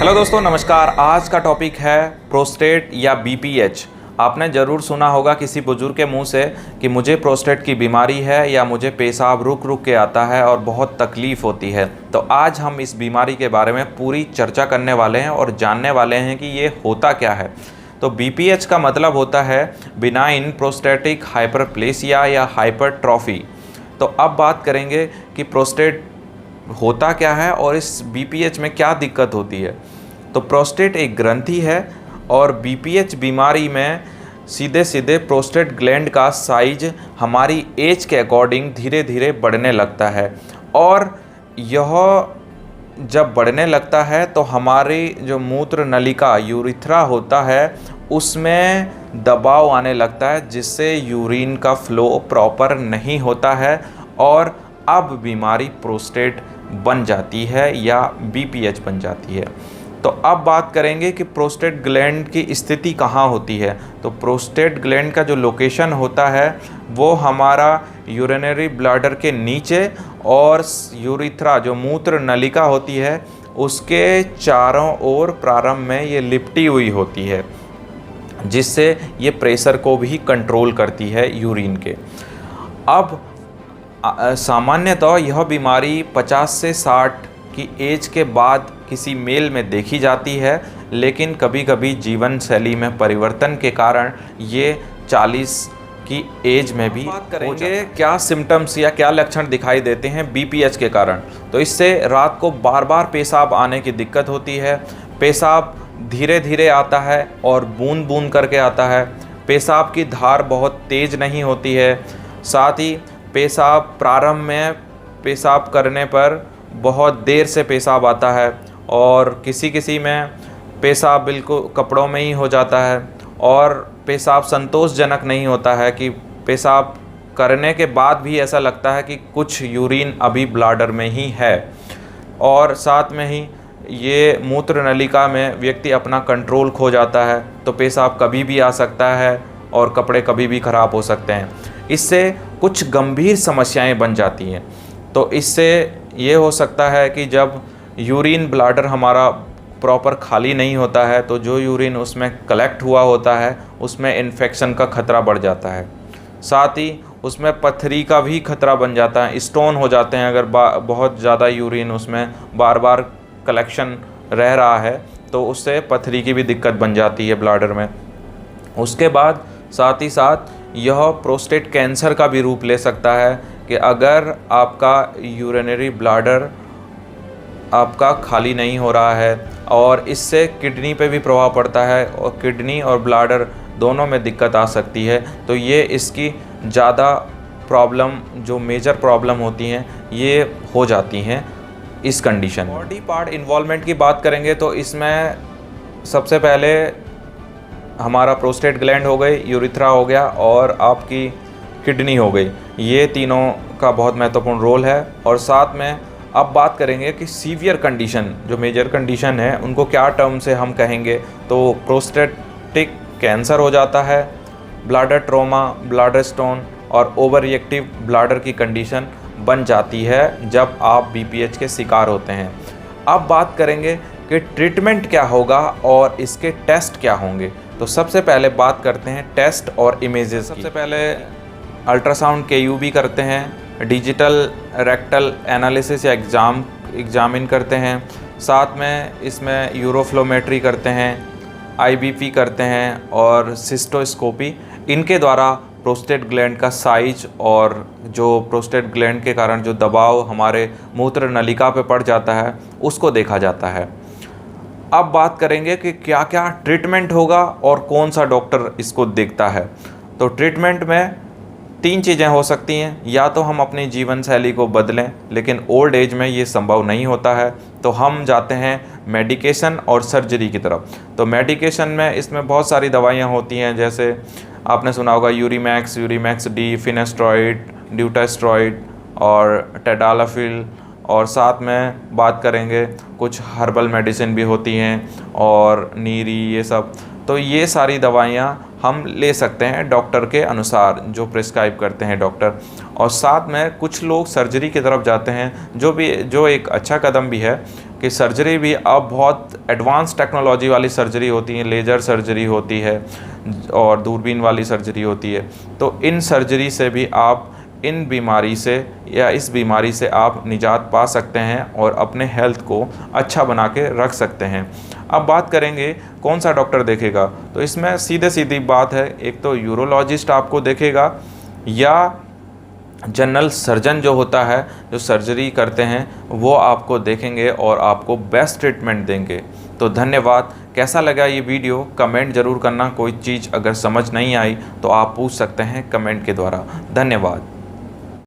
Hello दोस्तों, नमस्कार। आज का टॉपिक है प्रोस्टेट या बीपीएच। आपने ज़रूर सुना होगा किसी बुजुर्ग के मुंह से कि मुझे प्रोस्टेट की बीमारी है या मुझे पेशाब रुक रुक के आता है और बहुत तकलीफ़ होती है। तो आज हम इस बीमारी के बारे में पूरी चर्चा करने वाले हैं और जानने वाले हैं कि ये होता क्या है। तो बीपीएच का मतलब होता है बिनाइन प्रोस्टेटिक हाइपरप्लेसिया या हाइपरट्रॉफी। तो अब बात करेंगे कि प्रोस्टेट होता क्या है और इस बीपीएच में क्या दिक्कत होती है। तो प्रोस्टेट एक ग्रंथि है और बीपीएच बीमारी में सीधे सीधे प्रोस्टेट ग्लैंड का साइज हमारी एज के अकॉर्डिंग धीरे धीरे बढ़ने लगता है और यह जब बढ़ने लगता है तो हमारी जो मूत्र नलिका यूरिथ्रा होता है उसमें दबाव आने लगता है, जिससे यूरिन का फ्लो प्रॉपर नहीं होता है और अब बीमारी प्रोस्टेट बन जाती है या बीपीएच बन जाती है। तो अब बात करेंगे कि प्रोस्टेट ग्लैंड की स्थिति कहाँ होती है। तो प्रोस्टेट ग्लैंड का जो लोकेशन होता है वो हमारा यूरिनरी ब्लैडर के नीचे और यूरिथ्रा जो मूत्र नलिका होती है उसके चारों ओर प्रारंभ में ये लिपटी हुई होती है, जिससे ये प्रेशर को भी कंट्रोल करती है यूरिन के। अब सामान्यतः यह बीमारी 50 से 60 की एज के बाद किसी मेल में देखी जाती है, लेकिन कभी कभी जीवन शैली में परिवर्तन के कारण ये 40 की एज में भी बात करेंगे क्या सिम्टम्स या क्या लक्षण दिखाई देते हैं बीपीएच के कारण। तो इससे रात को बार बार पेशाब आने की दिक्कत होती है। पेशाब धीरे धीरे आता है और बूंद बूंद करके आता है। पेशाब की धार बहुत तेज़ नहीं होती है। साथ ही पेशाब प्रारंभ में पेशाब करने पर बहुत देर से पेशाब आता है और किसी में पेशाब बिल्कुल कपड़ों में ही हो जाता है और पेशाब संतोषजनक नहीं होता है कि पेशाब करने के बाद भी ऐसा लगता है कि कुछ यूरिन अभी ब्लैडर में ही है। और साथ में ही ये मूत्र नलिका में व्यक्ति अपना कंट्रोल खो जाता है, तो पेशाब कभी भी आ सकता है और कपड़े कभी भी ख़राब हो सकते हैं। इससे कुछ गंभीर समस्याएं बन जाती हैं। तो इससे ये हो सकता है कि जब यूरिन ब्लैडर हमारा प्रॉपर खाली नहीं होता है तो जो यूरिन उसमें कलेक्ट हुआ होता है उसमें इन्फेक्शन का खतरा बढ़ जाता है। साथ ही उसमें पथरी का भी खतरा बन जाता है, स्टोन हो जाते हैं अगर बहुत ज़्यादा यूरिन उसमें बार बार कलेक्शन रह रहा है तो उससे पथरी की भी दिक्कत बन जाती है ब्लैडर में। उसके बाद साथ ही साथ यह प्रोस्टेट कैंसर का भी रूप ले सकता है कि अगर आपका यूरिनरी ब्लैडर आपका खाली नहीं हो रहा है और इससे किडनी पे भी प्रभाव पड़ता है और किडनी और ब्लैडर दोनों में दिक्कत आ सकती है। तो ये इसकी ज़्यादा प्रॉब्लम जो मेजर प्रॉब्लम होती हैं ये हो जाती हैं इस कंडीशन। बॉडी पार्ट इन्वॉल्वमेंट की बात करेंगे तो इसमें सबसे पहले हमारा प्रोस्टेट ग्लैंड हो गई, यूरिथ्रा हो गया और आपकी किडनी हो गई। ये तीनों का बहुत महत्वपूर्ण रोल है। और साथ में अब बात करेंगे कि सीवियर कंडीशन जो मेजर कंडीशन है उनको क्या टर्म से हम कहेंगे। तो प्रोस्टेटिक कैंसर हो जाता है, ब्लैडर ट्रॉमा, ब्लैडर स्टोन और ओवर रिएक्टिव ब्लैडर की कंडीशन बन जाती है जब आप बीपीएच के शिकार होते हैं। अब बात करेंगे कि ट्रीटमेंट क्या होगा और इसके टेस्ट क्या होंगे। तो सबसे पहले बात करते हैं टेस्ट और इमेजेस। सबसे पहले अल्ट्रासाउंड केयूबी करते हैं, डिजिटल रेक्टल एनालिसिस या एग्जामिन करते हैं। साथ में इसमें यूरोफ्लोमेट्री करते हैं, आईबीपी करते हैं और सिस्टोस्कोपी। इनके द्वारा प्रोस्टेट ग्लैंड का साइज और जो प्रोस्टेट ग्लैंड के कारण जो दबाव हमारे मूत्र नलिका पे पड़ जाता है उसको देखा जाता है। अब बात करेंगे कि क्या क्या ट्रीटमेंट होगा और कौन सा डॉक्टर इसको देखता है। तो ट्रीटमेंट में 3 चीज़ें हो सकती हैं। या तो हम अपनी जीवन शैली को बदलें, लेकिन ओल्ड एज में ये संभव नहीं होता है, तो हम जाते हैं मेडिकेशन और सर्जरी की तरफ। तो मेडिकेशन में इसमें बहुत सारी दवाइयाँ होती हैं, जैसे आपने सुना होगा यूरिमैक्स डी, फिनेस्ट्रॉइड, ड्यूटास्ट्रॉइड और टेडालाफिल। और साथ में बात करेंगे कुछ हर्बल मेडिसिन भी होती हैं और नीरी, ये सब। तो ये सारी दवाइयाँ हम ले सकते हैं डॉक्टर के अनुसार, जो प्रिस्क्राइब करते हैं डॉक्टर। और साथ में कुछ लोग सर्जरी की तरफ जाते हैं, जो एक अच्छा कदम भी है। कि सर्जरी भी अब बहुत एडवांस टेक्नोलॉजी वाली सर्जरी होती है, लेज़र सर्जरी होती है और दूरबीन वाली सर्जरी होती है। तो इन सर्जरी से भी आप इन बीमारी से या इस बीमारी से आप निजात पा सकते हैं और अपने हेल्थ को अच्छा बना के रख सकते हैं। अब बात करेंगे कौन सा डॉक्टर देखेगा, तो इसमें सीधी बात है, एक तो यूरोलॉजिस्ट आपको देखेगा या जनरल सर्जन जो होता है, जो सर्जरी करते हैं, वो आपको देखेंगे और आपको बेस्ट ट्रीटमेंट देंगे। तो धन्यवाद। कैसा लगा ये वीडियो कमेंट ज़रूर करना। कोई चीज़ अगर समझ नहीं आई तो आप पूछ सकते हैं कमेंट के द्वारा। धन्यवाद।